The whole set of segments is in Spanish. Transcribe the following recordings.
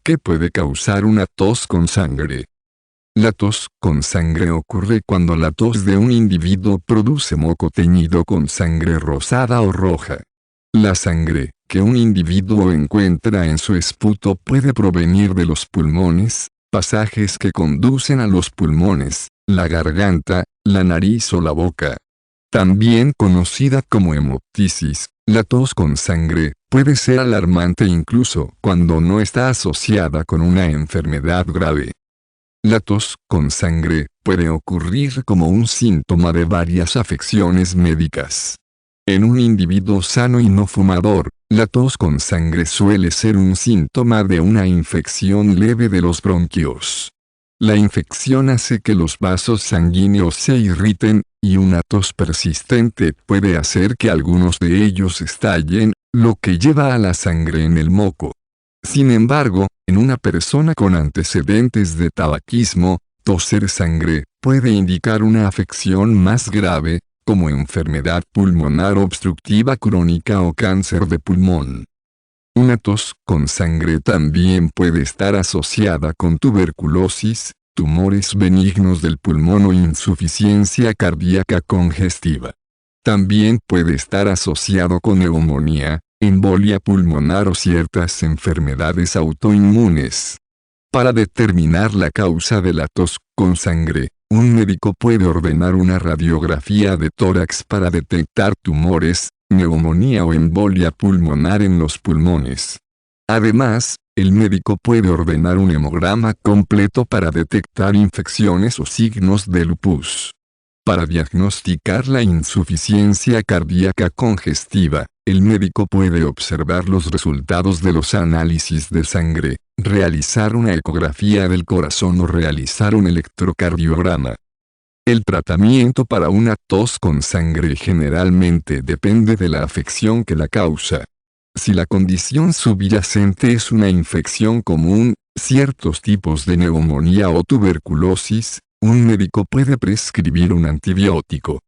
¿Qué puede causar una tos con sangre? La tos con sangre ocurre cuando la tos de un individuo produce moco teñido con sangre rosada o roja. La sangre que un individuo encuentra en su esputo puede provenir de los pulmones, pasajes que conducen a los pulmones, la garganta, la nariz o la boca. También conocida como hemoptisis, la tos con sangre puede ser alarmante incluso cuando no está asociada con una enfermedad grave. La tos con sangre puede ocurrir como un síntoma de varias afecciones médicas. En un individuo sano y no fumador, la tos con sangre suele ser un síntoma de una infección leve de los bronquios. La infección hace que los vasos sanguíneos se irriten, y una tos persistente puede hacer que algunos de ellos estallen, lo que lleva a la sangre en el moco. Sin embargo, en una persona con antecedentes de tabaquismo, toser sangre puede indicar una afección más grave, como enfermedad pulmonar obstructiva crónica o cáncer de pulmón. Una tos con sangre también puede estar asociada con tuberculosis, tumores benignos del pulmón o insuficiencia cardíaca congestiva. También puede estar asociado con neumonía, embolia pulmonar o ciertas enfermedades autoinmunes. Para determinar la causa de la tos con sangre, un médico puede ordenar una radiografía de tórax para detectar tumores, neumonía o embolia pulmonar en los pulmones. Además, el médico puede ordenar un hemograma completo para detectar infecciones o signos de lupus. Para diagnosticar la insuficiencia cardíaca congestiva, el médico puede observar los resultados de los análisis de sangre, realizar una ecografía del corazón o realizar un electrocardiograma. El tratamiento para una tos con sangre generalmente depende de la afección que la causa. Si la condición subyacente es una infección común, ciertos tipos de neumonía o tuberculosis, un médico puede prescribir un antibiótico.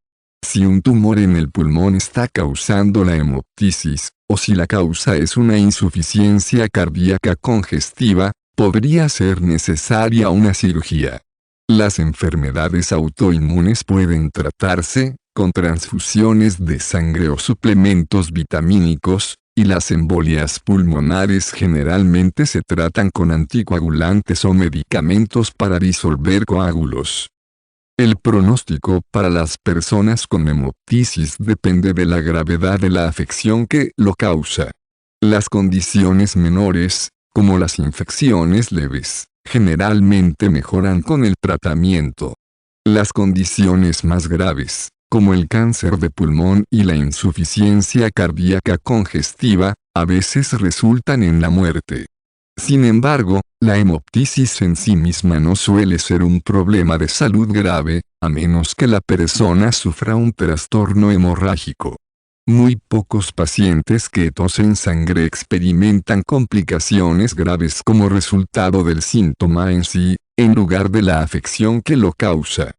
Si un tumor en el pulmón está causando la hemoptisis, o si la causa es una insuficiencia cardíaca congestiva, podría ser necesaria una cirugía. Las enfermedades autoinmunes pueden tratarse con transfusiones de sangre o suplementos vitamínicos, y las embolias pulmonares generalmente se tratan con anticoagulantes o medicamentos para disolver coágulos. El pronóstico para las personas con hemoptisis depende de la gravedad de la afección que lo causa. Las condiciones menores, como las infecciones leves, generalmente mejoran con el tratamiento. Las condiciones más graves, como el cáncer de pulmón y la insuficiencia cardíaca congestiva, a veces resultan en la muerte. Sin embargo, la hemoptisis en sí misma no suele ser un problema de salud grave, a menos que la persona sufra un trastorno hemorrágico. Muy pocos pacientes que tosen sangre experimentan complicaciones graves como resultado del síntoma en sí, en lugar de la afección que lo causa.